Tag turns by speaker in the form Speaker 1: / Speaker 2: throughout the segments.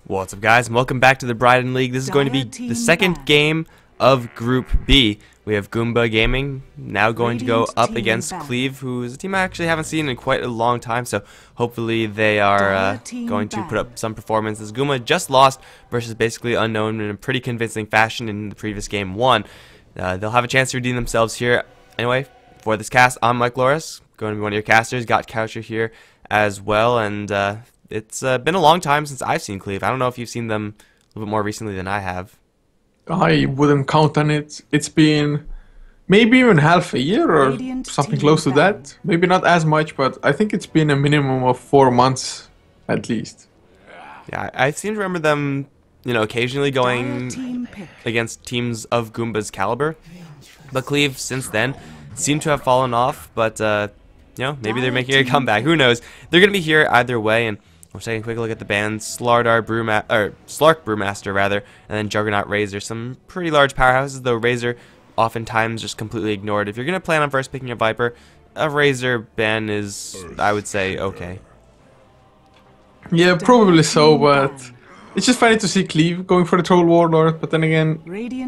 Speaker 1: What's up, guys, and welcome back to the Bridon League. This is going to be the second game of Group B. We have Goomba Gaming now going to go up against Cleave, who is a team I actually haven't seen in quite a long time, so hopefully they are going to put up some performances. Goomba just lost versus basically unknown in a pretty convincing fashion in the previous game 1. They'll have a chance to redeem themselves here. Anyway, for this cast, I'm Mike Loris, going to be one of your casters. Got Coucher here as well, and it's been a long time since I've seen Cleave. I don't know if you've seen them a little bit more recently than I have.
Speaker 2: I wouldn't count on it. It's been maybe even half a year or something close to that. Maybe not as much, but I think it's been a minimum of 4 months at least.
Speaker 1: Yeah, I seem to remember them, occasionally going against teams of Goomba's caliber. But Cleave, since then, seem to have fallen off, but maybe they're making a comeback. Who knows? They're going to be here either way, and we'll take a quick look at the bands. Slark Brewmaster, rather, and then Juggernaut Razor. Some pretty large powerhouses, though Razor oftentimes just completely ignored. If you're going to plan on first picking a Viper, a Razor ban is, I would say, okay.
Speaker 2: Yeah, probably so, but it's just funny to see Cleave going for the Troll Warlord, but then again,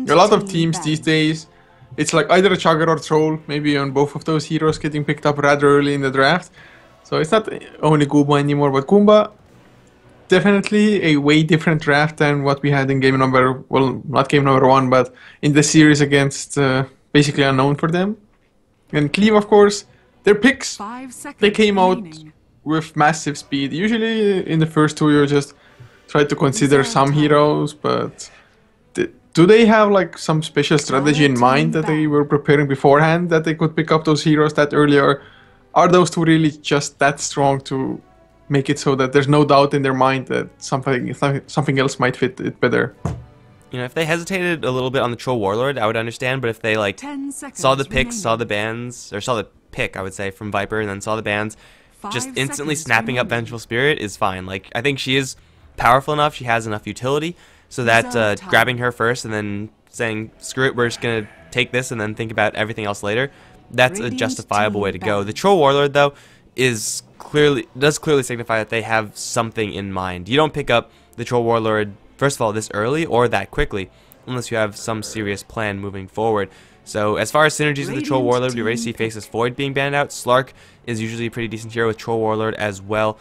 Speaker 2: a lot of teams these days, it's like either a Chugger or Troll, maybe on both of those heroes getting picked up rather early in the draft. So it's not only Goomba anymore, but Goomba, definitely a way different draft than what we had in game number, well, not game number 1, but in the series against basically unknown for them. And Cleave, of course, their picks, they came out with massive speed. Usually in the first 2 you just try to consider some heroes, but do they have like some special strategy in mind that they were preparing beforehand that they could pick up those heroes that early, or are those two really just that strong to make it so that there's no doubt in their mind that something else might fit it better?
Speaker 1: If they hesitated a little bit on the Troll Warlord, I would understand, but if they saw the picks, saw the bans, or saw the pick, I would say, from Viper, and then saw the bans, just instantly snapping up Vengeful Spirit is fine. I think she is powerful enough, she has enough utility, so that grabbing her first and then saying, screw it, we're just going to take this and then think about everything else later, that's a justifiable way to go. The Troll Warlord, though, does clearly signify that they have something in mind. You don't pick up the Troll Warlord, first of all, this early or that quickly, unless you have some serious plan moving forward. So as far as synergies with the Troll Warlord, we already see Faceless Void being banned out. Slark is usually a pretty decent hero with Troll Warlord as well.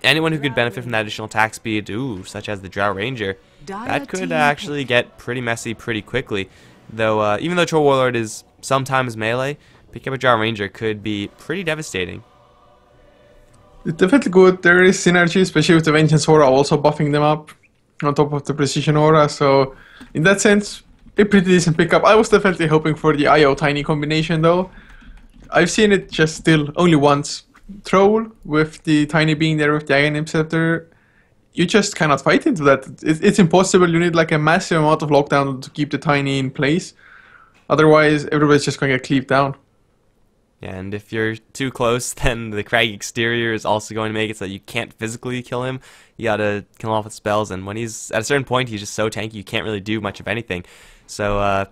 Speaker 1: Anyone who could benefit from that additional attack speed, such as the Drow Ranger, that could actually get pretty messy pretty quickly. Though, even though Troll Warlord is sometimes melee, picking up a Drow Ranger could be pretty devastating.
Speaker 2: It's definitely good. There is synergy, especially with the Vengeance Aura also buffing them up on top of the Precision Aura. So, in that sense, a pretty decent pickup. I was definitely hoping for the IO Tiny combination, though. I've seen it just still only once. Troll with the Tiny being there with the Aghanim Scepter, you just cannot fight into that. It's impossible. You need like a massive amount of lockdown to keep the Tiny in place. Otherwise, everybody's just going to get cleaved down.
Speaker 1: Yeah, and if you're too close, then the Crag Exterior is also going to make it so that you can't physically kill him. You gotta kill him off with spells, and when he's at a certain point, he's just so tanky you can't really do much of anything. So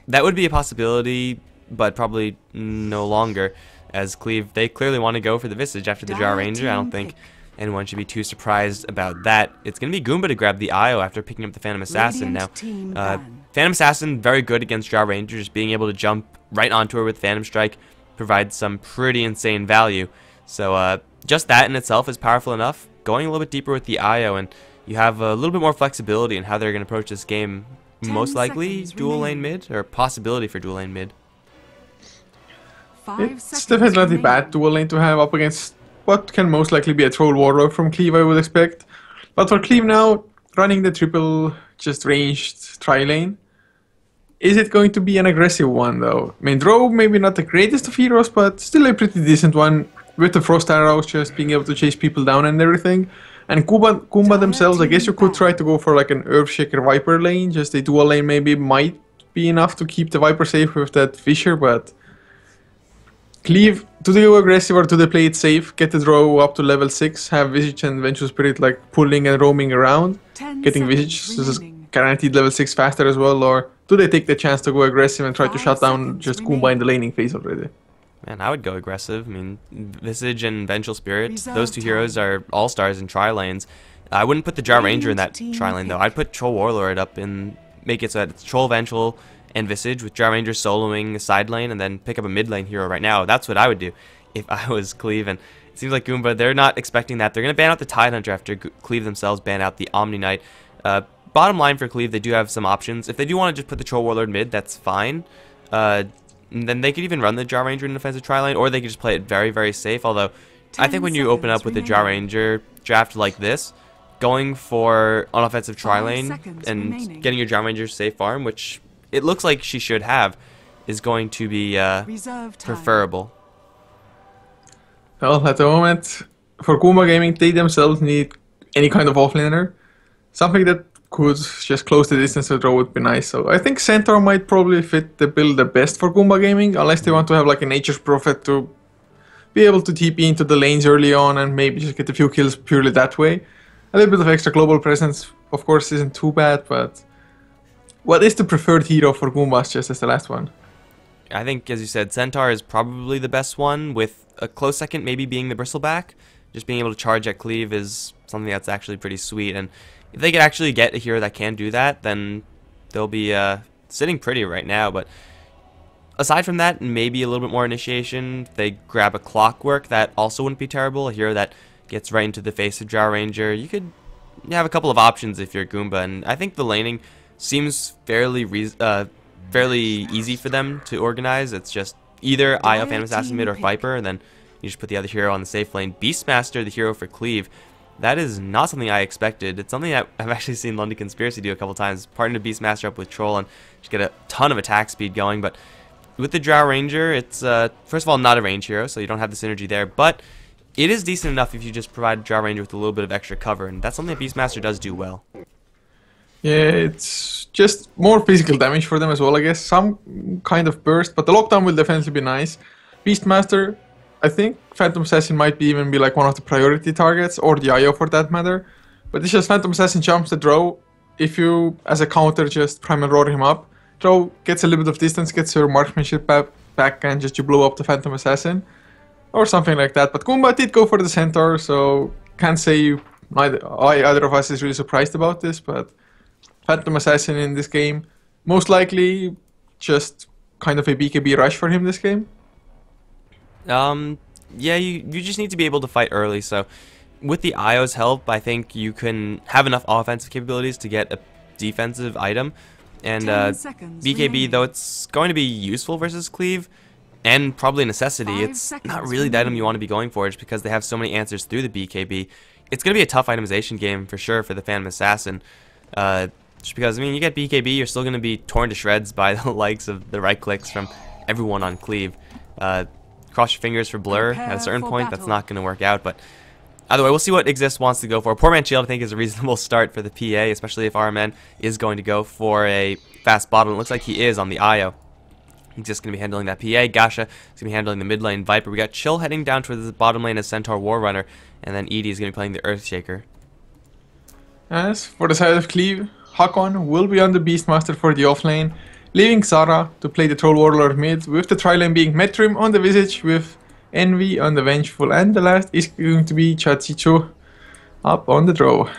Speaker 1: that would be a possibility, but probably no longer. As Cleave, they clearly want to go for the Visage after the Drow Ranger. I don't think anyone should be too surprised about that. It's going to be Goomba to grab the IO after picking up the Phantom Assassin. Now, Phantom Assassin, very good against Drow Ranger, just being able to jump right onto her with Phantom Strike provides some pretty insane value. So just that in itself is powerful enough. Going a little bit deeper with the IO, and you have a little bit more flexibility in how they're going to approach this game. Most likely dual lane mid, or possibility for dual lane mid.
Speaker 2: It's definitely not a bad dual lane to have up against what can most likely be a Troll Warlord from Cleave, I would expect. But for Cleave now, running the triple just ranged tri-lane, is it going to be an aggressive one though? I mean, Drow maybe not the greatest of heroes, but still a pretty decent one with the Frost Arrows, just being able to chase people down and everything. And Goomba themselves, I guess you could try to go for like an Earthshaker Viper lane, just a dual lane maybe might be enough to keep the Viper safe with that Fissure, but Cleave, do they go aggressive or do they play it safe, get the Drow up to level 6, have Visage and Vengeful Spirit like pulling and roaming around, getting Visage, so this is guaranteed level 6 faster as well, or do they take the chance to go aggressive and try to shut down just Goomba in the laning phase already?
Speaker 1: Man, I would go aggressive. I mean, Visage and Vengeful Spirit, those two heroes are all-stars in tri-lanes. I wouldn't put the Jar Ranger in that tri-lane though. I'd put Troll Warlord up and make it so that it's Troll Vengeful and Visage with Jar Ranger soloing a side lane and then pick up a mid lane hero right now. That's what I would do if I was Cleave. And it seems like Goomba, they're not expecting that. They're going to ban out the Tide Hunter after Cleave themselves ban out the Omni Knight. Bottom line for Cleave, they do have some options. If they do want to just put the Troll Warlord mid, that's fine. Then they could even run the Jar Ranger in an offensive tri-lane, or they could just play it very, very safe. Although, I think when you open up with the Jar Ranger draft like this, going for an offensive tri-lane and getting your Jar Ranger safe farm, which it looks like she should have, is going to be preferable.
Speaker 2: Well, at the moment, for Goomba Gaming, they themselves need any kind of offlaner. Something that could just close the distance to draw would be nice. So I think Centaur might probably fit the build the best for Goomba Gaming, unless they want to have like a Nature's Prophet to be able to TP into the lanes early on and maybe just get a few kills purely that way. A little bit of extra global presence, of course, isn't too bad, but what is the preferred hero for Goombas, just as the last one?
Speaker 1: I think, as you said, Centaur is probably the best one, with a close second maybe being the Bristleback. Just being able to charge at Cleave is something that's actually pretty sweet, and if they could actually get a hero that can do that, then they'll be sitting pretty right now. But aside from that, maybe a little bit more initiation, if they grab a Clockwork, that also wouldn't be terrible. A hero that gets right into the face of Jar Ranger. You could have a couple of options if you're Goomba, and I think the laning seems fairly easy for them to organize. It's just either IO Phantom Assassin mid or Viper, and then you just put the other hero on the safe lane. Beastmaster, the hero for Cleave. That is not something I expected. It's something that I've actually seen London Conspiracy do a couple times. Partner Beastmaster up with Troll and just get a ton of attack speed going. But with the Drow Ranger, it's first of all not a range hero, so you don't have the synergy there. But it is decent enough if you just provide Drow Ranger with a little bit of extra cover, and that's something that Beastmaster does do well.
Speaker 2: Yeah, it's just more physical damage for them as well, I guess. Some kind of burst, but the lockdown will definitely be nice. Beastmaster, I think Phantom Assassin might even be like one of the priority targets, or the IO for that matter. But it's just Phantom Assassin jumps the draw. If you, as a counter, just prime and roar him up, draw gets a little bit of distance, gets your marksmanship back, and just you blow up the Phantom Assassin. Or something like that. But Goomba did go for the Centaur, so can't say either of us is really surprised about this, but Phantom Assassin in this game, most likely just kind of a BKB rush for him this game.
Speaker 1: Yeah, you just need to be able to fight early, so with the IO's help, I think you can have enough offensive capabilities to get a defensive item, and BKB, though it's going to be useful versus Cleave, and probably a necessity, it's not really the item you want to be going for, just because they have so many answers through the BKB. It's going to be a tough itemization game for sure for the Phantom Assassin, just because, I mean, you get BKB, you're still going to be torn to shreds by the likes of the right clicks from everyone on Cleave. Cross your fingers for Blur. At a certain point, that's not going to work out, but either way, we'll see what Exist wants to go for. Poor Man's Shield, I think, is a reasonable start for the PA, especially if RMN is going to go for a fast bottom. It looks like he is on the IO. He's just going to be handling that PA. Gasha is going to be handling the mid lane Viper. We got Chill heading down towards the bottom lane as Centaur Warrunner, and then Edie is going to be playing the Earthshaker.
Speaker 2: As for the side of Cleave, Hakon will be on the Beastmaster for the offlane, leaving Zara to play the Troll Warlord mid, with the tri-lane being Metrim on the Visage, with Envy on the Vengeful, and the last is going to be Chachicho up on the draw.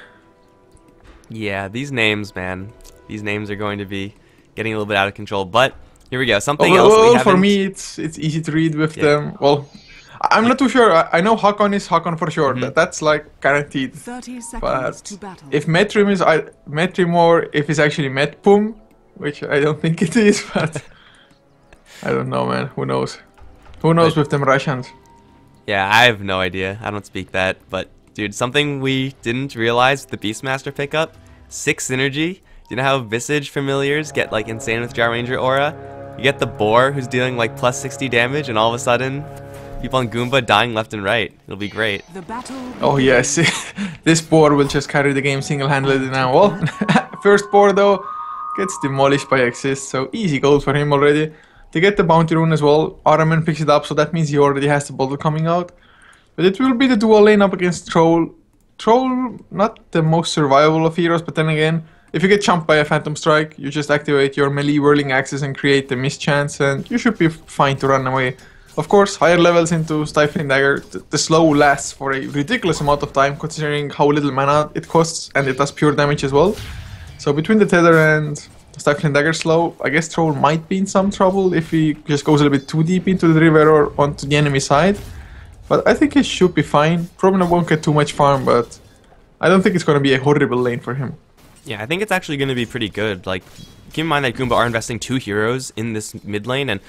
Speaker 1: Yeah, these names, man. These names are going to be getting a little bit out of control, but here we go. Something else we haven't...
Speaker 2: For me, it's easy to read with them. Well, I'm not too sure. I know Hakon is Hakon for sure. That's like guaranteed.
Speaker 3: 30 seconds
Speaker 2: but
Speaker 3: to battle.
Speaker 2: if Metrim is Metrim, or if it's actually Metpum, which I don't think it is, but I don't know, man. Who knows? Who knows with them Russians?
Speaker 1: Yeah, I have no idea. I don't speak that, but dude, something we didn't realize with the Beastmaster pickup, 6 synergy. Do you know how Visage familiars get like insane with Jar Ranger aura? You get the Boar who's dealing like plus 60 damage, and all of a sudden, people on Goomba dying left and right. It'll be great.
Speaker 2: Oh yes, this Boar will just carry the game single-handedly now. Well, first Boar though gets demolished by Exist, so easy goal for him already. They get the bounty rune as well. Araman picks it up, so that means he already has the bottle coming out. But it will be the dual lane up against Troll. Troll, not the most survivable of heroes, but then again, if you get jumped by a Phantom Strike, you just activate your melee whirling axes and create the mischance, and you should be fine to run away. Of course, higher levels into Stifling Dagger, the slow lasts for a ridiculous amount of time considering how little mana it costs, and it does pure damage as well. So between the Tether and Stifling Dagger slow, I guess Troll might be in some trouble if he just goes a little bit too deep into the river or onto the enemy side. But I think he should be fine. Probably won't get too much farm, but I don't think it's going to be a horrible lane for him.
Speaker 1: Yeah, I think it's actually going to be pretty good. Like, keep in mind that Goomba are investing 2 heroes in this mid lane, and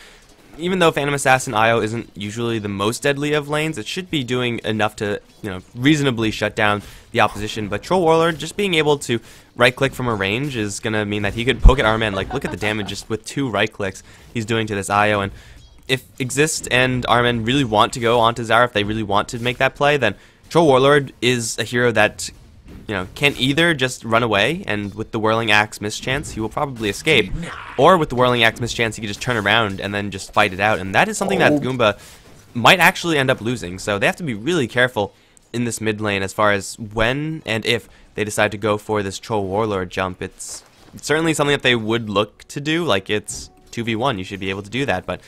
Speaker 1: even though Phantom Assassin IO isn't usually the most deadly of lanes, it should be doing enough to, reasonably shut down the opposition. But Troll Warlord, just being able to right-click from a range is going to mean that he could poke at Arman. Like, look at the damage just with 2 right-clicks he's doing to this IO. And if Exist and Arman really want to go onto Zara, if they really want to make that play, then Troll Warlord is a hero that can either just run away, and with the Whirling Axe mischance, he will probably escape, or with the Whirling Axe mischance, he could just turn around and then just fight it out, and that is something that Goomba might actually end up losing, so they have to be really careful in this mid lane as far as when and if they decide to go for this Troll Warlord jump. It's certainly something that they would look to do, like it's 2v1, you should be able to do that, but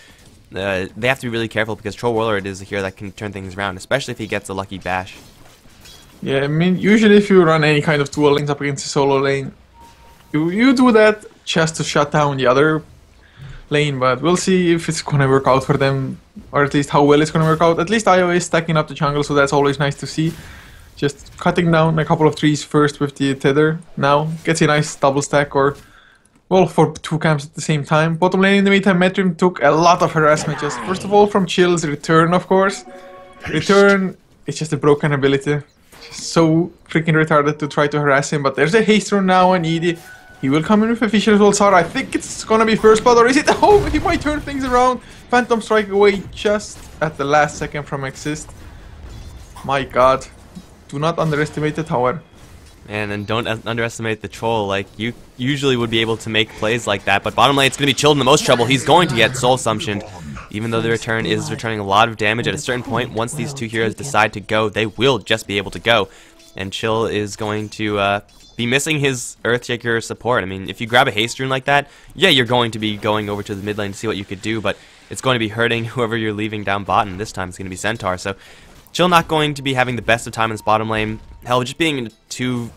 Speaker 1: they have to be really careful because Troll Warlord is a hero that can turn things around, especially if he gets a lucky bash.
Speaker 2: Yeah, I mean, usually if you run any kind of dual lanes up against a solo lane, you do that just to shut down the other lane, but we'll see if it's gonna work out for them, or at least how well it's gonna work out. At least IO is stacking up the jungle, so that's always nice to see. Just cutting down a couple of trees first with the Tether, now gets a nice double stack, or, well, for 2 camps at the same time. Bottom lane in the meantime, Metrim took a lot of harassment, just first of all from Chill's return, of course. Return, it's just a broken ability. So freaking retarded to try to harass him, but there's a haste rune now on Edie. He will come in with a Fisher as well. Zara, I think it's gonna be first blood, or is it? Oh, he might turn things around. Phantom Strike away just at the last second from Exist. My god, do not underestimate the tower.
Speaker 1: And don't underestimate the Troll. Like, you usually would be able to make plays like that, but bottom lane, it's going to be Chilled in the most trouble. He's going to get Soul Sumptioned, even though the return is returning a lot of damage. At a certain point, once these 2 heroes decide to go, they will just be able to go. And Chill is going to be missing his Earthshaker support. I mean, if you grab a haste rune like that, yeah, you're going to be going over to the mid lane to see what you could do, but it's going to be hurting whoever you're leaving down bottom. This time it's going to be Centaur, so Chill not going to be having the best of time in this bottom lane. Hell, just being 2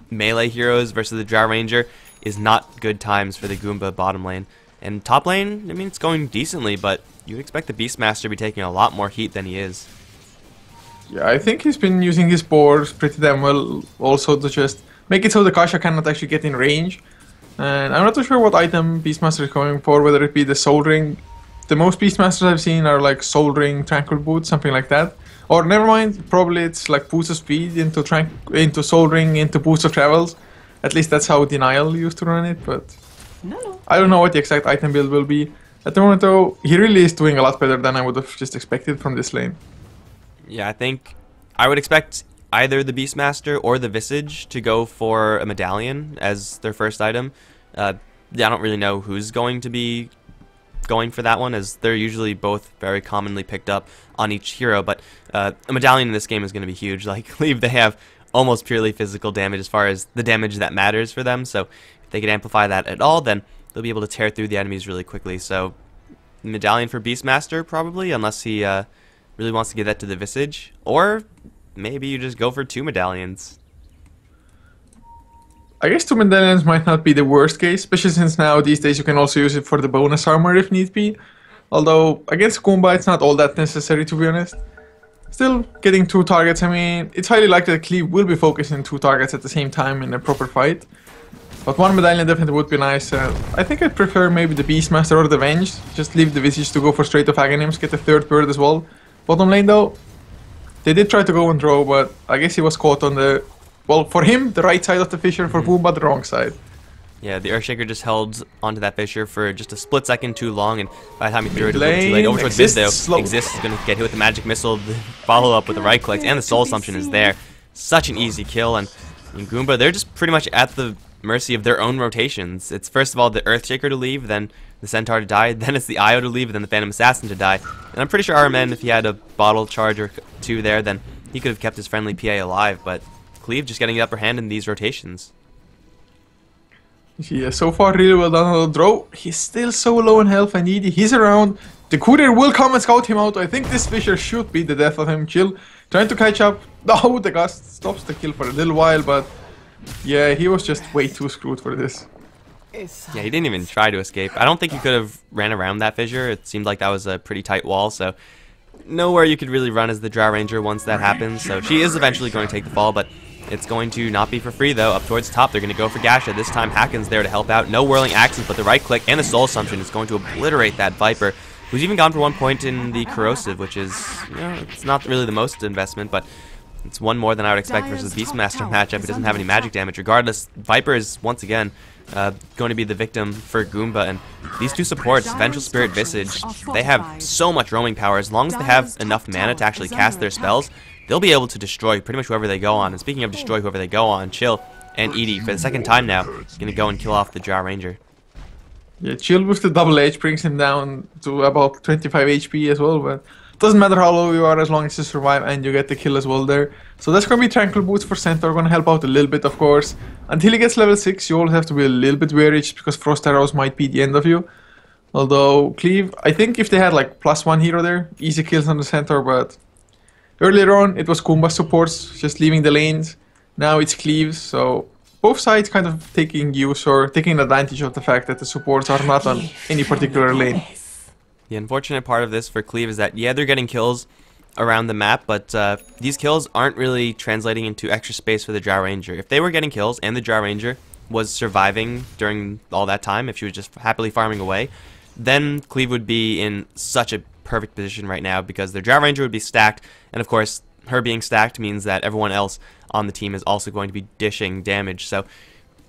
Speaker 1: melee heroes versus the Drow Ranger is not good times for the Goomba bottom lane. And top lane, I mean, it's going decently, but you'd expect the Beastmaster to be taking a lot more heat than he is.
Speaker 2: Yeah, I think he's been using his boars pretty damn well also to just make it so the Kasha cannot actually get in range. And I'm not too sure what item Beastmaster is going for, whether it be the Soul Ring. The most Beastmasters I've seen are like Soul Ring, Tranquil Boots, something like that. Or never mind, probably it's like Boots of Speed into Soul Ring, into Boots of Travels. At least that's how Denial used to run it, but I don't know what the exact item build will be. At the moment though, he really is doing a lot better than I would have just expected from this lane.
Speaker 1: Yeah, I think I would expect either the Beastmaster or the Visage to go for a Medallion as their first item. I don't really know who's going to be going for that one, as they're usually both very commonly picked up on each hero, but a Medallion in this game is going to be huge. Like Cleave, they have almost purely physical damage as far as the damage that matters for them, so if they can amplify that at all, then they'll be able to tear through the enemies really quickly. So Medallion for Beastmaster probably, unless he really wants to give that to the Visage, or maybe you just go for 2 Medallions.
Speaker 2: I guess 2 Medallions might not be the worst case, especially since now these days you can also use it for the bonus armor if need be. Although against Goomba it's not all that necessary, to be honest. Still, getting 2 targets, I mean, it's highly likely that Cleave will be focusing 2 targets at the same time in a proper fight. But 1 Medallion definitely would be nice. I think I'd prefer maybe the Beastmaster or the Venge. Just leave the Visage to go for straight off Aghanims, get the 3rd bird as well. Bottom lane though, they did try to go and draw, but I guess he was caught on the, well, for him, the right side of the fissure, for Goomba, the wrong side.
Speaker 1: Yeah, the Earthshaker just held onto that fissure for just a split second too long, and by the time he threw it, it was too late. Over towards mid, though, Exist is going to get hit with the magic missile, the follow-up with the right clicks, and the Soul Assumption is there. Such an easy kill, and Goomba, they're just pretty much at the mercy of their own rotations. It's first of all the Earthshaker to leave, then the Centaur to die, then it's the IO to leave, and then the Phantom Assassin to die. And I'm pretty sure Arman, if he had a bottle charge or 2 there, then he could have kept his friendly PA alive, but Cleave just getting the upper hand in these rotations.
Speaker 2: Yeah, so far really well done on the draw. He's still so low in health and needy. He's around The courier will come and scout him out. I think this Fisher should be the death of him. Chill, trying to catch up. No, the gust stops the kill for a little while, but yeah, he was just way too screwed for this.
Speaker 1: Yeah, he didn't even try to escape. I don't think he could have ran around that fissure. It seemed like that was a pretty tight wall, so nowhere you could really run as the Drow Ranger once that happens. So she is eventually going to take the fall, but it's going to not be for free, though. Up towards the top, they're going to go for Gasha. This time, Hakon's there to help out. No whirling axes, but the right click and the Soul Assumption is going to obliterate that Viper, who's even gone for 1 point in the Corrosive, which is, you know, it's not really the most investment, but it's one more than I would expect versus the Beastmaster matchup. He doesn't have any magic damage. Regardless, Viper is, once again, going to be the victim for Goomba, and these two supports, Vengeful Spirit, Visage, they have so much roaming power. As long as they have enough mana to actually cast their spells, they'll be able to destroy pretty much whoever they go on. And speaking of destroy whoever they go on, Chill and Edie, for the second time now, is going to go and kill off the Drow Ranger.
Speaker 2: Yeah, Chill with the double H brings him down to about 25 HP as well, but doesn't matter how low you are as long as you survive and you get the kill as well there. So that's going to be Tranquil Boots for Centaur, going to help out a little bit, of course. Until he gets level 6, you always have to be a little bit wary just because Frost Arrows might be the end of you. Although Cleave, I think if they had like +1 hero there, easy kills on the Centaur, but earlier on it was Goomba supports just leaving the lanes. Now it's Cleaves, so both sides kind of taking use or taking advantage of the fact that the supports are not on any particular lane.
Speaker 1: The unfortunate part of this for Cleave is that, yeah, they're getting kills around the map, but these kills aren't really translating into extra space for the Drow Ranger. If they were getting kills and the Drow Ranger was surviving during all that time, if she was just happily farming away, then Cleave would be in such a perfect position right now because their Drow Ranger would be stacked, and of course, her being stacked means that everyone else on the team is also going to be dishing damage. So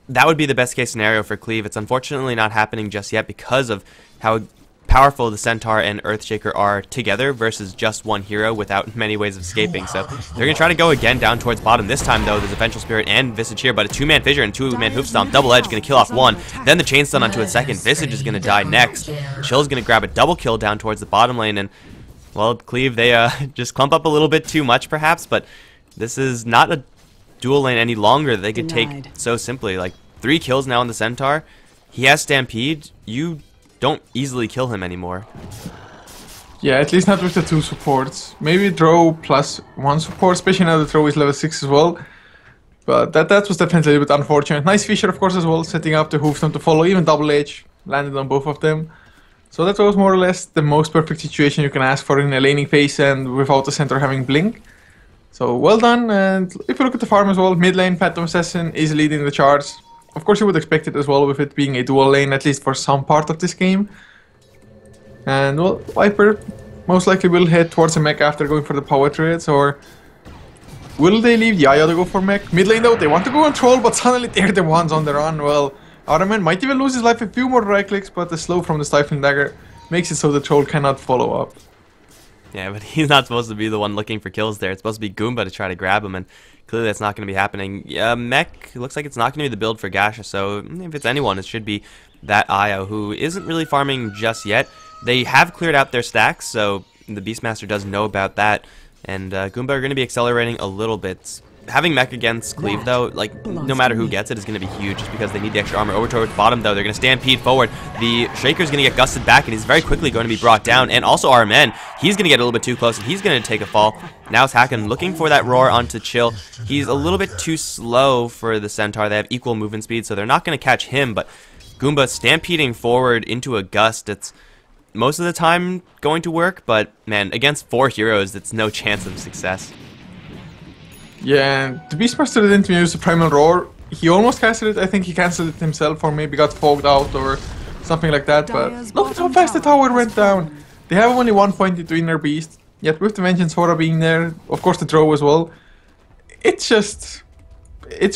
Speaker 1: that would be the best case scenario for Cleave. It's unfortunately not happening just yet because of how powerful the Centaur and Earthshaker are together versus just one hero without many ways of escaping. So they're going to try to go again down towards bottom. This time, though, there's a Vengeful Spirit and Visage here, but a 2-man Fissure and 2-man Hoof Stomp. Double Edge going to kill off one. Then the Chain Stun onto a second. Visage is going to die next. Chill's going to grab a double kill down towards the bottom lane, and, well, Cleave, they just clump up a little bit too much, perhaps, but this is not a dual lane any longer that they could take so simply. Like, 3 kills now on the Centaur. He has Stampede. You don't easily kill him anymore.
Speaker 2: Yeah, at least not with the 2 supports. Maybe Drow +1 support, especially now the Drow is level 6 as well. But that was definitely a little bit unfortunate. Nice Fissure, of course, as well, setting up the Hoofstomp to follow. Even Double H landed on both of them. So that was more or less the most perfect situation you can ask for in a laning phase and without the Centaur having Blink. So well done, and if you look at the farm as well, mid lane, Phantom Assassin is leading the charge. Of course you would expect it as well with it being a dual lane, at least for some part of this game. And well, Viper most likely will head towards the mech after going for the power trades, or will they leave the Aya to go for mech? Mid lane though, they want to go on troll, but suddenly they're the ones on the run. Well, Araman might even lose his life a few more right clicks, but the slow from the Stifling Dagger makes it so the troll cannot follow up.
Speaker 1: Yeah, but he's not supposed to be the one looking for kills there. It's supposed to be Goomba to try to grab him, and clearly that's not going to be happening. Yeah, mech looks like it's not going to be the build for Gasha, so if it's anyone, it should be that Io, who isn't really farming just yet. They have cleared out their stacks, so the Beastmaster does know about that, and Goomba are going to be accelerating a little bit. Having mech against Cleave, though, like, no matter who gets it, is going to be huge just because they need the extra armor. Over towards bottom, though, they're going to stampede forward. The Shaker's going to get gusted back, and he's very quickly going to be brought down. And also Armen, he's going to get a little bit too close, and he's going to take a fall. Now it's Hakon looking for that roar onto Chill. He's a little bit too slow for the Centaur. They have equal movement speed, so they're not going to catch him. But Goomba stampeding forward into a gust, it's most of the time going to work, but, man, against 4 heroes, it's no chance of success.
Speaker 2: Yeah, the Beastmaster didn't even use the Primal Roar. He almost casted it. I think he cancelled it himself or maybe got fogged out or something like that. But look at how fast the tower went down. They have only 1 point into Inner Beast. Yet with the Vengeance Aura being there, of course the Drow as well. It's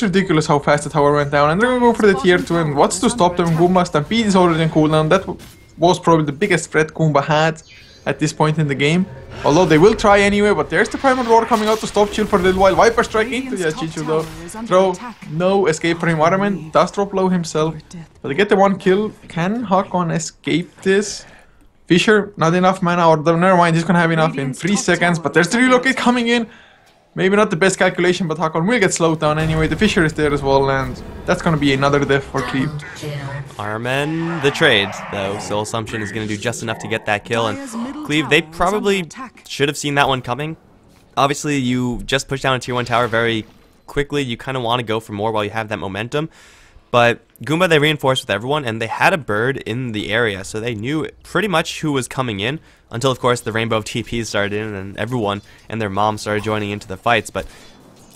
Speaker 2: ridiculous how fast the tower went down. And they're going to go for the tier 2. And what's to stop them? Goomba Stampede is already in cooldown. That was probably the biggest threat Goomba had at this point in the game. Although they will try anyway, but there's the Primal Roar coming out to stop Chill for a little while. Viper strike into the Chill though. Throw, no escape for him. Araman does drop low himself, but they get the 1 kill. Can Hakon escape this? Fissure, not enough mana, or never mind, he's gonna have enough in 3 seconds, but there's the relocate coming in. Maybe not the best calculation, but Hakon will get slowed down anyway. The Fissure is there as well, and that's gonna be another death for Cleave.
Speaker 1: Armen the trade, though. Soul Assumption is going to do just enough to get that kill. And Cleave, they probably should have seen that one coming. Obviously, you just pushed down a tier 1 tower very quickly. You kind of want to go for more while you have that momentum. But Goomba, they reinforced with everyone, and they had a bird in the area, so they knew pretty much who was coming in, until, of course, the rainbow of TPs started in, and everyone and their mom started joining into the fights. But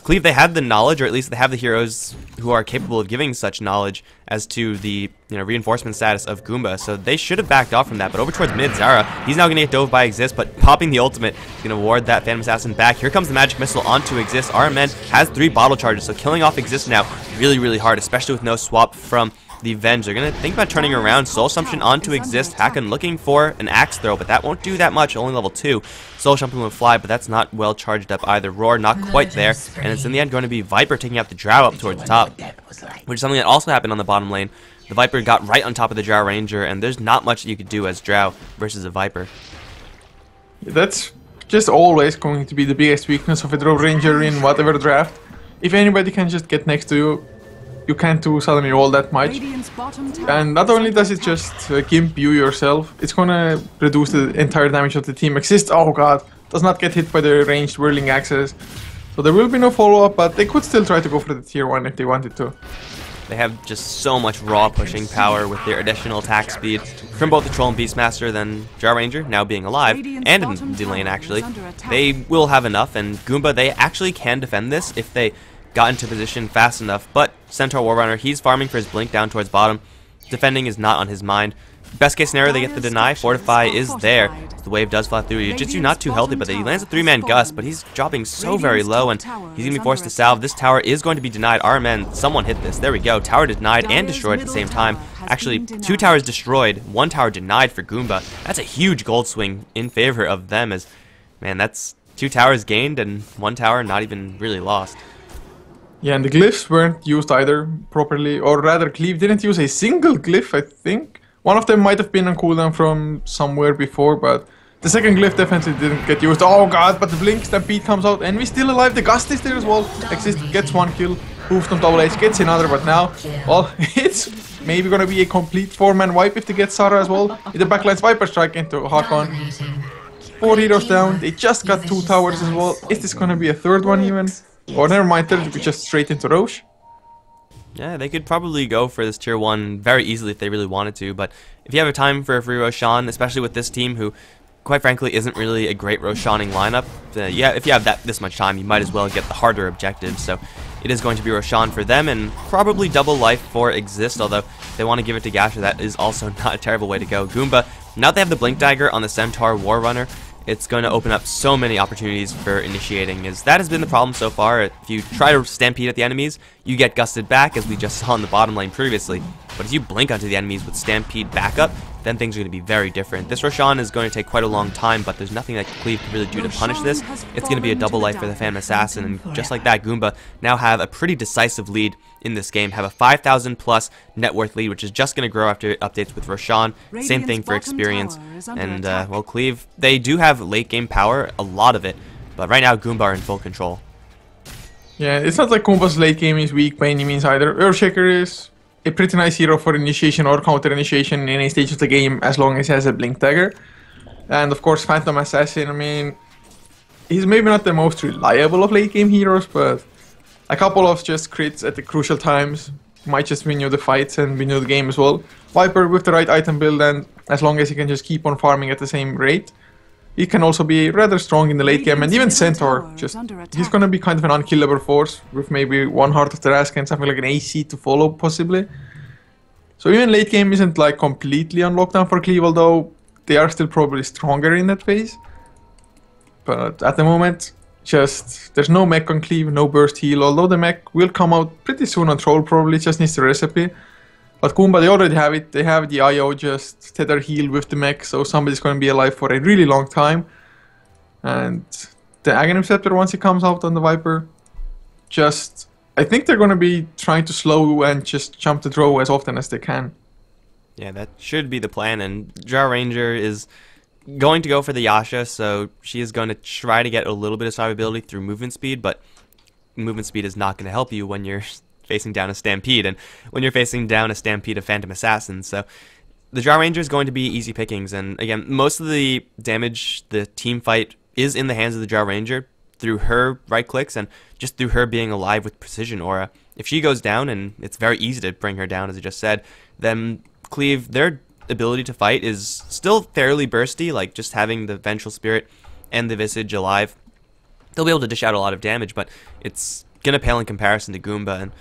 Speaker 1: Cleave, they have the knowledge, or at least they have the heroes who are capable of giving such knowledge as to the reinforcement status of Goomba, so they should have backed off from that. But over towards mid, Zara, he's now going to get dove by Exist, but popping the ultimate is going to ward that Phantom Assassin back. Here comes the magic missile onto Exist. Armen has 3 bottle charges, so killing off Exist now really, really hard, especially with no swap from the Venge. They're going to think about turning around. Soul Assumption onto Exist. Hakan looking for an axe throw, but that won't do that much. Only level 2. Soul Assumption will fly, but that's not well charged up either. Roar not quite there, and it's in the end going to be Viper taking out the Drow up towards the top, which is something that also happened on the bottom lane. The Viper got right on top of the Drow Ranger, and there's not much you could do as Drow versus a Viper.
Speaker 2: That's just always going to be the biggest weakness of a Drow Ranger in whatever draft. If anybody can just get next to you, you can't do suddenly all that much. And not only does it just gimp you yourself, it's gonna reduce the entire damage of the team. Exist, oh god, does not get hit by the ranged whirling axes. So there will be no follow-up, but they could still try to go for the tier 1 if they wanted to.
Speaker 1: They have just so much raw pushing power with their additional attack speed from both the Troll and Beastmaster, then Drow Ranger now being alive, and in the lane actually. They will have enough, and Goomba, they actually can defend this if they got into position fast enough, but Centaur Warrunner, he's farming for his blink down towards bottom. Defending is not on his mind. Best case scenario, they get the deny. Fortify is there. The wave does fly through. Jujitsu not too healthy, but he lands a 3-man gust, but he's dropping so very low, and he's going to be forced to salve. This tower is going to be denied. Armen, someone hit this. There we go. Tower denied and destroyed at the same time. Actually, 2 towers destroyed, 1 tower denied for Goomba. That's a huge gold swing in favor of them, as, man, that's 2 towers gained and 1 tower not even really lost.
Speaker 2: Yeah, and the glyphs weren't used either properly, or rather Cleave didn't use a single glyph, I think. One of them might have been on cooldown from somewhere before, but the second glyph definitely didn't get used. Oh god, but the blink stampede comes out, and we're still alive. The gust is there as well. Exist gets 1 kill, Hoofed on double H gets another, but now, well, it's maybe gonna be a complete 4-man wipe if they get Sarah as well. In the backlines, Viper strike into Hakan. 4 heroes down, they just got 2 towers as well. Is this gonna be a 3rd one even? Or never mind, third, we just straight into Roche.
Speaker 1: Yeah, they could probably go for this tier 1 very easily if they really wanted to, but if you have a time for a free Roshan, especially with this team who, quite frankly, isn't really a great Roshaning lineup, yeah, if you have this much time, you might as well get the harder objectives, so it is going to be Roshan for them, and probably double life for Exist, although if they want to give it to Gasher, that is also not a terrible way to go. Goomba, now they have the Blink Dagger on the Centaur Warrunner, it's going to open up so many opportunities for initiating, as that has been the problem so far. If you try to stampede at the enemies, you get gusted back, as we just saw in the bottom lane previously. But if you blink onto the enemies with stampede backup, then things are going to be very different. This Roshan is going to take quite a long time, but there's nothing that Cleave can really do to punish this. It's going to be a double life for the Phantom Assassin, and just like that, Goomba now have a pretty decisive lead in this game, have a 5,000 plus net worth lead, which is just going to grow after updates with Roshan. Same thing for experience, and well, Cleave, they do have late game power, a lot of it, but right now Goomba are in full control.
Speaker 2: Yeah, it's not like Goomba's late game is weak by any means either. Earthshaker is a pretty nice hero for initiation or counter initiation in any stage of the game, as long as he has a Blink Dagger. And of course, Phantom Assassin, I mean, he's maybe not the most reliable of late game heroes, but a couple of just crits at the crucial times might just win you the fights and win you the game as well. Viper with the right item build, and as long as he can just keep on farming at the same rate, he can also be rather strong in the late game. And even Centaur, he's gonna be kind of an unkillable force with maybe 1 Heart of the Rask and something like an AC to follow possibly. So even late game isn't like completely on lockdown for Cleave, although they are still probably stronger in that phase. But at the moment, just there's no mech on Cleave, no burst heal, although the mech will come out pretty soon on Troll, probably just needs the recipe. But Goomba, they already have it. They have the IO just tether heal with the mech, so somebody's going to be alive for a really long time. And the Aghanim Scepter, once it comes out on the Viper, just, I think they're going to be trying to slow and just jump the draw as often as they can.
Speaker 1: Yeah, that should be the plan, and Drow Ranger is going to go for the Yasha, so she is going to try to get a little bit of survivability through movement speed, but movement speed is not going to help you when you're facing down a Stampede, and when you're facing down a Stampede of Phantom Assassins. So the Drow Ranger is going to be easy pickings, and again, most of the damage, the team fight, is in the hands of the Drow Ranger through her right clicks and just through her being alive with Precision Aura. If she goes down, and it's very easy to bring her down, as I just said, then Cleave, their ability to fight is still fairly bursty, like just having the Vengeful Spirit and the Visage alive. They'll be able to dish out a lot of damage, but it's going to pale in comparison to Goomba, and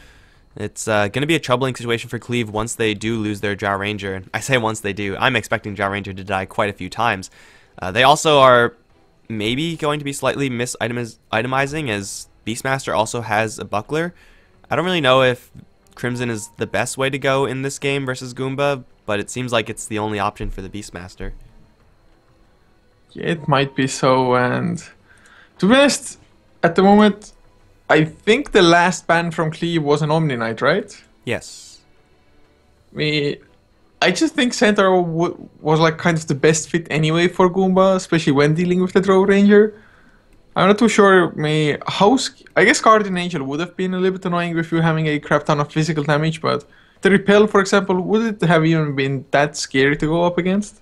Speaker 1: it's going to be a troubling situation for Cleave once they do lose their Drow Ranger. I say once they do. I'm expecting Drow Ranger to die quite a few times. They also are maybe going to be slightly mis-itemizing, as Beastmaster also has a Buckler. I don't really know if Crimson is the best way to go in this game versus Goomba, but it seems like it's the only option for the Beastmaster.
Speaker 2: Yeah, it might be so, and to be honest, at the moment, I think the last ban from Cleave was an Omni Knight, right?
Speaker 1: Yes.
Speaker 2: I just think Centaur was like kind of the best fit anyway for Goomba, especially when dealing with the Drow Ranger. I'm not too sure. I guess Guardian Angel would have been a little bit annoying with you having a crap ton of physical damage, but the Repel, for example, would it have even been that scary to go up against?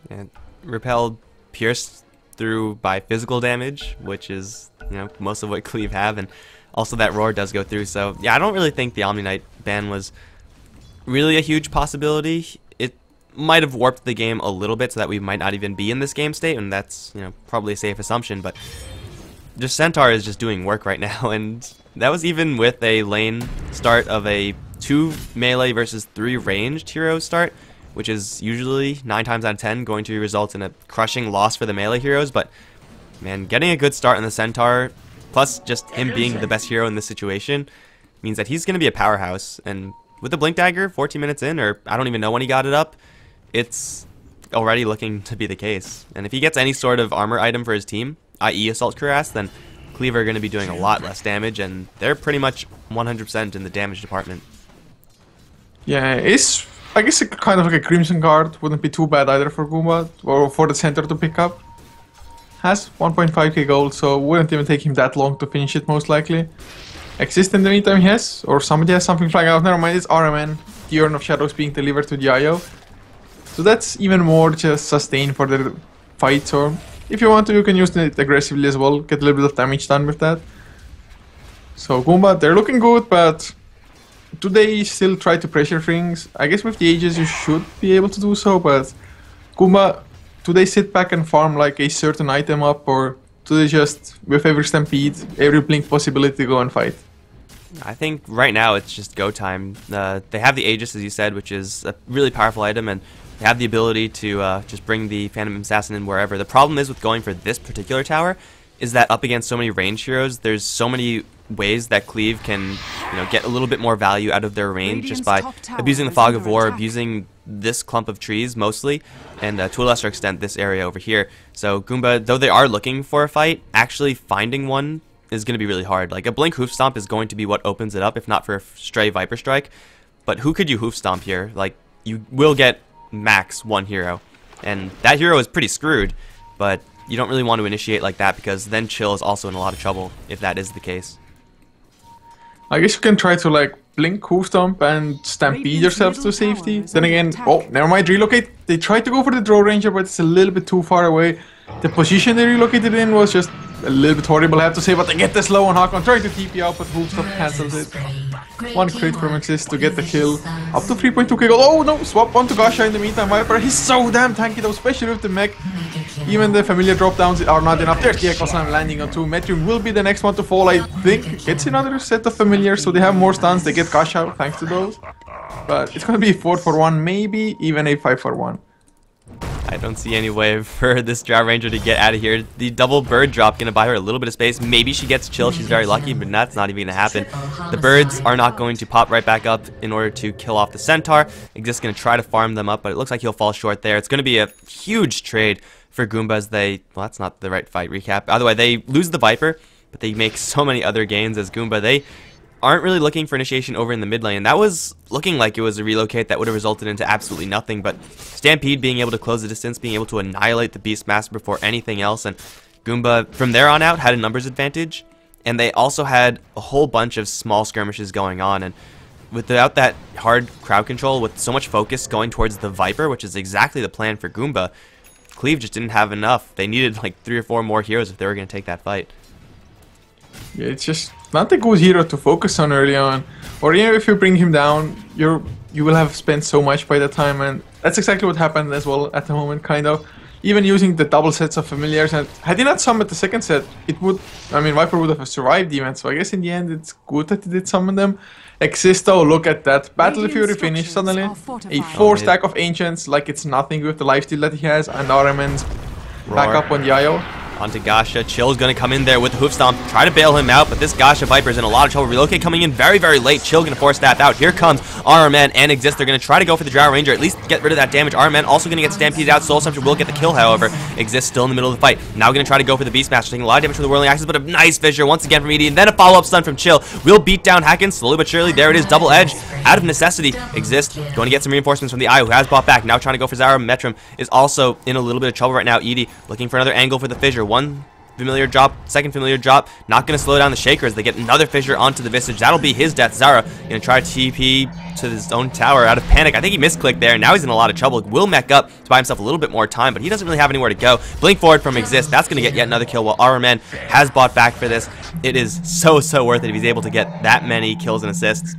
Speaker 1: And Repel pierced through by physical damage, which is, you know, most of what Cleave have, and also that Roar does go through. So yeah, I don't really think the Omni Knight ban was really a huge possibility. It might have warped the game a little bit so that we might not even be in this game state, and that's, you know, probably a safe assumption, but just Centaur is just doing work right now, and that was even with a lane start of a 2 melee versus 3 ranged hero start, which is usually 9 times out of 10 going to result in a crushing loss for the melee heroes. But man, getting a good start in the Centaur, plus just him being the best hero in this situation, means that he's going to be a powerhouse. And with the Blink Dagger 14 minutes in, or I don't even know when he got it up, it's already looking to be the case. And if he gets any sort of armor item for his team, i.e. Assault Cuirass, then Cleave are going to be doing a lot less damage, and they're pretty much 100% in the damage department.
Speaker 2: Yeah, I guess kind of like a Crimson Guard wouldn't be too bad either for Goomba, or for the center to pick up. Has 1.5k gold, so wouldn't even take him that long to finish it most likely. Exist in the meantime, yes, or somebody has something flying out. Never mind, it's RMN, the Urn of Shadows being delivered to the IO. So that's even more just sustain for the fight, so if you want to, you can use it aggressively as well, get a little bit of damage done with that. So Goomba, they're looking good, but do they still try to pressure things? I guess with the Aegis you should be able to do so, but Goomba, do they sit back and farm like a certain item up, or do they just, with every Stampede, every Blink possibility, go and fight?
Speaker 1: I think right now it's just go time. They have the Aegis, as you said, which is a really powerful item, and they have the ability to just bring the Phantom Assassin in wherever. The problem is with going for this particular tower is that up against so many ranged heroes, there's so many ways that Cleave can, you know, get a little bit more value out of their range just by abusing the Fog of War, abusing this clump of trees mostly, and to a lesser extent this area over here. So Goomba, though they are looking for a fight, actually finding one is going to be really hard. Like a Blink Hoof Stomp is going to be what opens it up, if not for a stray Viper Strike. But who could you Hoof Stomp here? Like, you will get max one hero, and that hero is pretty screwed, but you don't really want to initiate like that, because then Chill is also in a lot of trouble if that is the case.
Speaker 2: I guess you can try to like Blink, Hoof Stomp, and Stampede yourselves to safety. Then again, oh, never mind, relocate. They tried to go for the Drow Ranger, but it's a little bit too far away. The position they relocated in was just a little bit horrible, I have to say, but they get the slow on Hakon, trying to TP out, but Hoof Stomp cancels it. One crit from Exist to get the kill. Up to 3.2k gold. Oh no, swap onto Gasha in the meantime. Viper, he's so damn tanky though, especially with the mech. Even the familiar drop downs are not enough. There's the Echo Slam landing on 2. Metrium will be the next one to fall, I think. Gets another set of familiars, so they have more stuns. They get Gasha thanks to those. But it's gonna be 4-for-1, maybe even a 5-for-1.
Speaker 1: I don't see any way for this Drow Ranger to get out of here. The double bird drop gonna buy her a little bit of space. Maybe she gets Chill, she's very lucky, but that's not even gonna happen. The birds are not going to pop right back up in order to kill off the Centaur. Exist gonna try to farm them up, but it looks like he'll fall short there. It's gonna be a huge trade for Goomba as they, well, that's not the right fight recap. By the way, they lose the Viper, but they make so many other gains as Goomba. They aren't really looking for initiation over in the mid lane. That was looking like it was a relocate that would have resulted into absolutely nothing, but Stampede being able to close the distance, being able to annihilate the Beastmaster before anything else, and Goomba from there on out had a numbers advantage. and they also had a whole bunch of small skirmishes going on, and without that hard crowd control, with so much focus going towards the Viper, which is exactly the plan for Goomba, Cleave just didn't have enough. They needed like 3 or 4 more heroes if they were going to take that fight.
Speaker 2: Yeah, it's just not a good hero to focus on early on. Or even if you bring him down, you will have spent so much by the time, and that's exactly what happened as well at the moment, kind of. Even using the double sets of familiars, and had he not summoned the second set, it would, I mean, Viper would have survived even, so I guess in the end it's good that he did summon them. Existo, look at that. Battle Fury finished suddenly. A 4-stack of Ancients like it's nothing with the lifesteal that he has, and RMN's back up on Yayo.
Speaker 1: Onto Gasha. Chill's going to come in there with the Hoof Stomp, try to bail him out, but this Gasha Viper is in a lot of trouble. Relocate coming in very, very late. Chill going to force that out. Here comes RMN and Exist. They're going to try to go for the Drow Ranger, at least get rid of that damage. RMN also going to get stampeded out. Soul Assumption will get the kill, however. Exist still in the middle of the fight. Now going to try to go for the Beastmaster, taking a lot of damage from the Whirling Axes, but a nice fissure once again from Edie, and then a follow-up stun from Chill. Will beat down Hacken slowly but surely. There it is, double edge. Out of necessity. Exist going to get some reinforcements from the Eye, who has bought back. Now trying to go for Zara. Metrum is also in a little bit of trouble right now. Edie looking for another angle for the fissure. One familiar drop, second familiar drop, not going to slow down the Shaker as they get another fissure onto the Visage. That'll be his death. Zara going to try to TP to his own tower out of panic. I think he misclicked there, and now he's in a lot of trouble. Will mech up to buy himself a little bit more time, but he doesn't really have anywhere to go. Blink forward from Exist. That's going to get yet another kill, while RMN has bought back for this. It is so worth it if he's able to get that many kills and assists.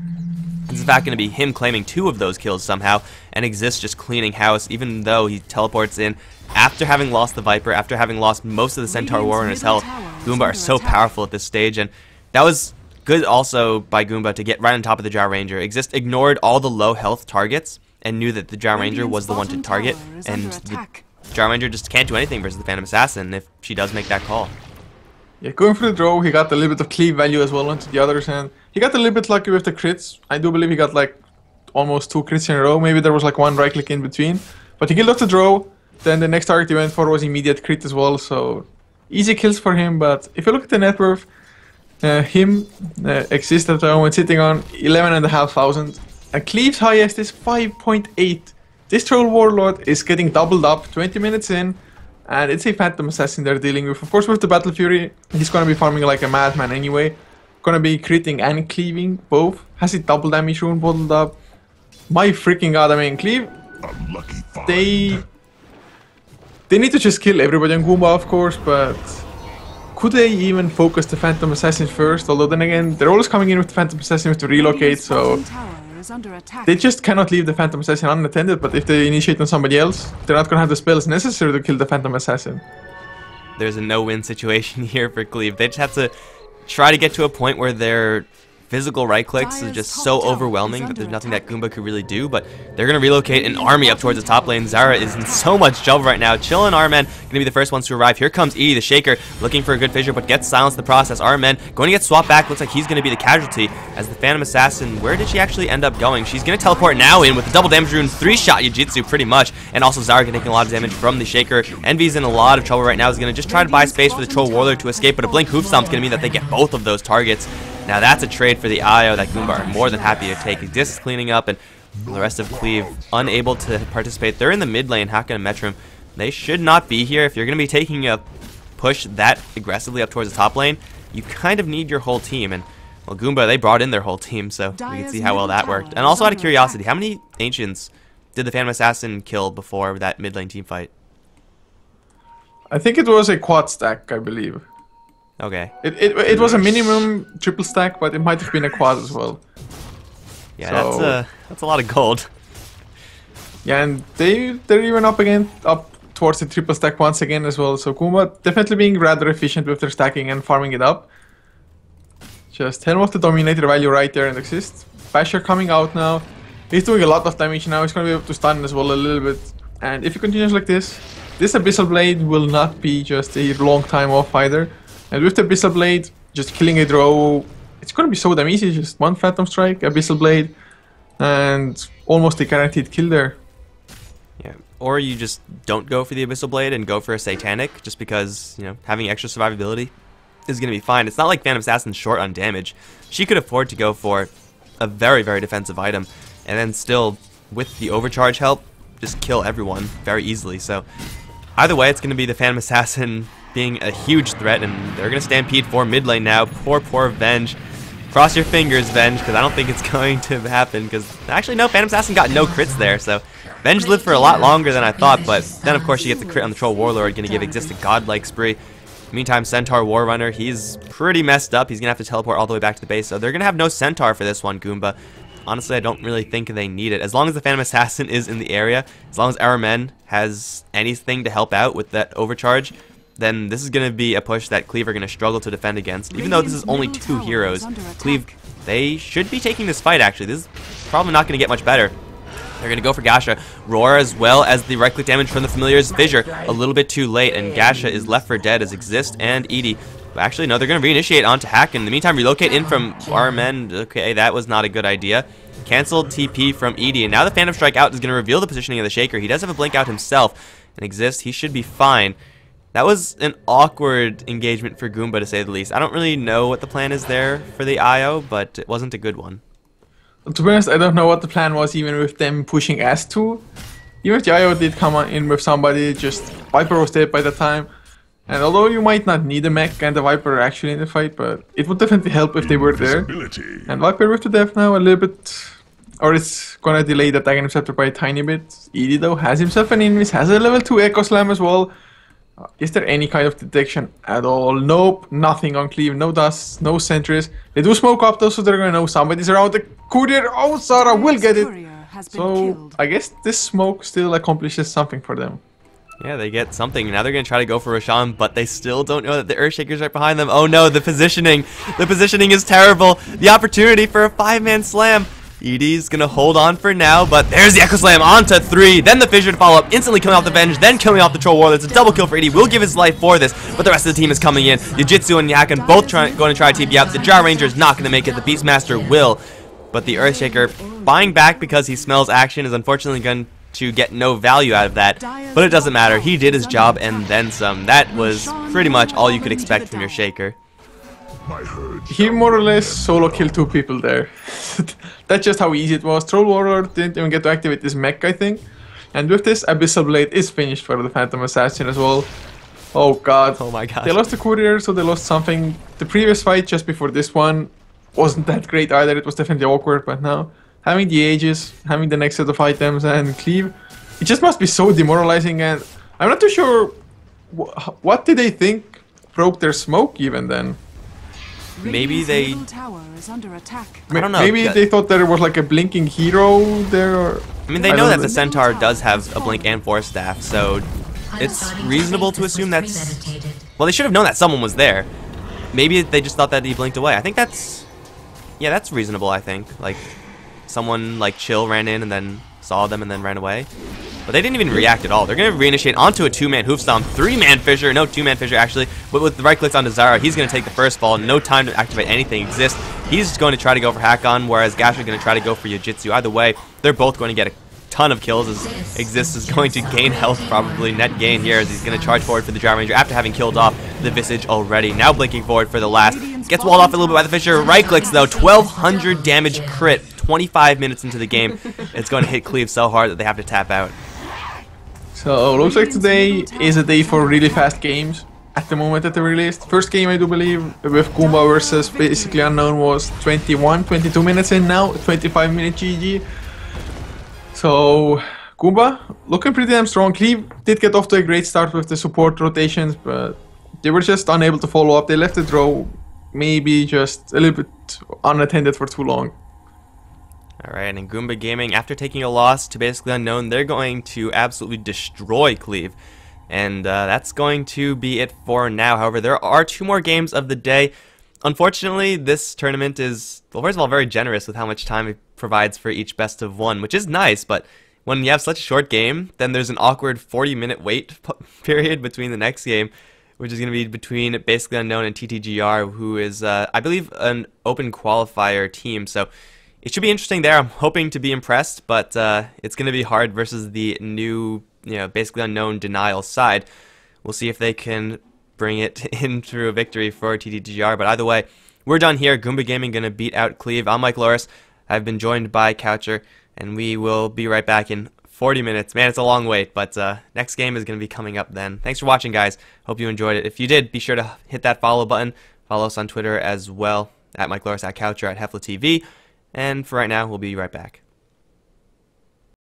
Speaker 1: This is back going to be him claiming 2 of those kills somehow, and Exist just cleaning house, even though he teleports in after having lost the Viper, after having lost most of the Centaur War in his health. Goomba are so powerful at this stage, and that was good also by Goomba to get right on top of the Drow Ranger. Exist ignored all the low health targets and knew that the Drow Ranger was the one to target, and the Drow Ranger just can't do anything versus the Phantom Assassin if she does make that call.
Speaker 2: Yeah, going for the draw, he got a little bit of cleave value as well onto the others, and he got a little bit lucky with the crits. I do believe he got like almost 2 crits in a row. Maybe there was like 1 right click in between, but he killed off the draw. Then the next target he went for was immediate crit as well, so easy kills for him. But if you look at the net worth, Exist at the moment sitting on 11,500, and Cleave's highest is 5.8. This Troll Warlord is getting doubled up 20 minutes in, and it's a Phantom Assassin they're dealing with. Of course, with the Battle Fury, he's gonna be farming like a madman anyway. Gonna be critting and cleaving both. Has it double damage rune bottled up? My freaking god, I mean, Cleave, they need to just kill everybody on Goomba, of course, but could they even focus the Phantom Assassin first? Although then again, they're always coming in with the Phantom Assassin to relocate, so they just cannot leave the Phantom Assassin unattended, but if they initiate on somebody else, they're not gonna have the spells necessary to kill the Phantom Assassin.
Speaker 1: There's a no-win situation here for Cleave. They just have to try to get to a point where their physical right clicks is just so overwhelming that there's nothing that Goomba could really do, but they're going to relocate an army up towards the top lane. Zara is in so much trouble right now. Chill and RMN going to be the first ones to arrive. Here comes Edie, the Shaker, looking for a good fissure, but gets silenced in the process. RMN going to get swapped back. Looks like he's going to be the casualty as the Phantom Assassin. Where did she actually end up going? She's going to teleport now in with the double damage rune, 3-shot Yujitsu pretty much, and also Zara taking a lot of damage from the Shaker. Envy's in a lot of trouble right now. He's going to just try to buy space for the Troll Warlord to escape, but a Blink Hoof Stomp's going to mean that they get both of those targets. Now that's a trade for the IO that Goomba are more than happy to take. Exist is cleaning up, and the rest of Cleave unable to participate. They're in the mid lane, Hacken and Metrum. They should not be here. If you're going to be taking a push that aggressively up towards the top lane, you kind of need your whole team. And, well, Goomba, they brought in their whole team, so we can see how well that worked. And also out of curiosity, how many Ancients did the Phantom Assassin kill before that mid lane team fight?
Speaker 2: I think it was a quad stack, I believe.
Speaker 1: Okay.
Speaker 2: It was a minimum triple stack, but it might have been a quad as well.
Speaker 1: Yeah, so, that's a lot of gold.
Speaker 2: Yeah, and they're even up towards the triple stack once again as well. So Goomba definitely being rather efficient with their stacking and farming it up. Just Helm of the Dominator value right there and Exist. Basher coming out now. He's doing a lot of damage now. He's gonna be able to stun as well a little bit. And if he continues like this Abyssal Blade will not be just a long time off either. And with the Abyssal Blade, just killing a draw, it's gonna be so damn easy. Just 1 Phantom Strike, Abyssal Blade, and almost a guaranteed kill there.
Speaker 1: Yeah, or you just don't go for the Abyssal Blade and go for a Satanic, just because, you know, having extra survivability is gonna be fine. It's not like Phantom Assassin's short on damage. She could afford to go for a very, very defensive item, and then still, with the overcharge help, just kill everyone very easily. So either way, it's gonna be the Phantom Assassin being a huge threat, and they're going to stampede for mid lane now. Poor Venge. Cross your fingers, Venge, because I don't think it's going to happen, because actually, no, Phantom Assassin got no crits there, so Venge lived for a lot longer than I thought, but then, of course, she gets a crit on the Troll Warlord, going to give Exist a godlike spree. Meantime, Centaur War Runner, he's pretty messed up. He's going to have to teleport all the way back to the base, so they're going to have no Centaur for this one, Goomba. Honestly, I don't really think they need it. As long as the Phantom Assassin is in the area, as long as our men has anything to help out with that overcharge, then this is going to be a push that Cleave are going to struggle to defend against. Even though this is only 2 heroes, Cleave, they should be taking this fight, actually. This is probably not going to get much better. They're going to go for Gasha. Roar, as well as the right-click damage from the Familiar's Fissure. A little bit too late, and Gasha is left for dead as Exist and Edie. But actually, no, they're going to reinitiate onto Hack. In the meantime, relocate in from our men. Okay, that was not a good idea. Canceled TP from Edie, and now the Phantom Strike out is going to reveal the positioning of the Shaker. He does have a blink out himself, and Exist, he should be fine. That was an awkward engagement for Goomba, to say the least. I don't really know what the plan is there for the IO, but it wasn't a good one.
Speaker 2: To be honest, I don't know what the plan was, even with them pushing S2. Even if the IO did come in with somebody, just Viper was dead by the time. And although you might not need a mech and the Viper actually in the fight, but it would definitely help if they were there. And Viper with the death now a little bit, or it's gonna delay the Dragon Scepter by a tiny bit. Edie though has himself an Invis, has a level 2 Echo Slam as well. Is there any kind of detection at all? Nope, nothing on Cleave, no dust, no sentries. They do smoke up though, so they're gonna know somebody's around the courier. Oh, Zara will get it. So I guess this smoke still accomplishes something for them.
Speaker 1: Yeah, they get something. Now they're going to try to go for Roshan, but they still don't know that the Earthshaker's right behind them. Oh no, the positioning. The positioning is terrible. The opportunity for a 5-man slam. Edie's going to hold on for now, but there's the Echo Slam onto 3. Then the Fissure to follow up, instantly killing off the Venge, then killing off the Troll Warlord. It's a double kill for Edie. Will give his life for this, but the rest of the team is coming in. Yujitsu and Yakan both going to try to TP out. The Jar Ranger is not going to make it. The Beastmaster will, but the Earthshaker buying back because he smells action is unfortunately going to get no value out of that, but it doesn't matter. He did his job and then some. That was pretty much all you could expect from your Shaker.
Speaker 2: He more or less solo killed 2 people there. That's just how easy it was. Troll Warlord didn't even get to activate his mech, I think. And with this, Abyssal Blade is finished for the Phantom Assassin as well. Oh god.
Speaker 1: Oh my god.
Speaker 2: They lost the courier, so they lost something. The previous fight just before this one wasn't that great either. It was definitely awkward, but now having the Aegis, having the next set of items and Cleave, it just must be so demoralizing, and I'm not too sure what did they think broke their smoke even then.
Speaker 1: Maybe they... I don't know.
Speaker 2: Maybe they thought there was like a blinking hero there, or...
Speaker 1: I mean, they know that the Centaur does have a blink and Force Staff, so it's reasonable to assume that's... Well, they should have known that someone was there. Maybe they just thought that he blinked away. I think that's... Yeah, that's reasonable, I think. Like, someone like Chill ran in and then saw them and then ran away. But they didn't even react at all. They're going to reinitiate onto a 2-man hoof stomp, 3-man Fissure, no 2-man Fissure actually, but with the right clicks onto Zara, he's going to take the first fall, no time to activate anything exist. He's going to try to go for Hack On, whereas Gash is going to try to go for Yujitsu. Either way, they're both going to get a ton of kills as Exist is going to gain health, probably net gain here, as he's going to charge forward for the Jar Ranger after having killed off the Visage already. Now blinking forward for the last. Gets walled off a little bit by the Fissure. Right clicks though, 1200 damage crit, 25 minutes into the game. It's going to hit Cleave so hard that they have to tap out.
Speaker 2: So looks like today is a day for really fast games at the moment that they released. First game I do believe with Goomba versus basically Unknown was 22 minutes in now, 25-minute GG. So Goomba looking pretty damn strong. Cleave did get off to a great start with the support rotations, but they were just unable to follow up. They left the draw maybe just a little bit unattended for too long.
Speaker 1: Alright, and Goomba Gaming, after taking a loss to basically Unknown, they're going to absolutely destroy Cleave. And that's going to be it for now. However, there are 2 more games of the day. Unfortunately, this tournament is, well, first of all, very generous with how much time it provides for each best of 1, which is nice, but when you have such a short game, then there's an awkward 40-minute wait period between the next game, which is going to be between basically Unknown and TTGR, who is, I believe, an open qualifier team. So it should be interesting there. I'm hoping to be impressed, but it's going to be hard versus the new, basically Unknown Denial side. We'll see if they can bring it in through a victory for TTGR. But either way, we're done here. Goomba Gaming going to beat out Cleave. I'm Mike Loris. I've been joined by Coucher, and we will be right back in 40 minutes. Man, it's a long wait, but next game is going to be coming up then. Thanks for watching, guys. Hope you enjoyed it. If you did, be sure to hit that follow button. Follow us on Twitter as well, at Mike Loris, at Coucher, at HeflaTV. And for right now, we'll be right back.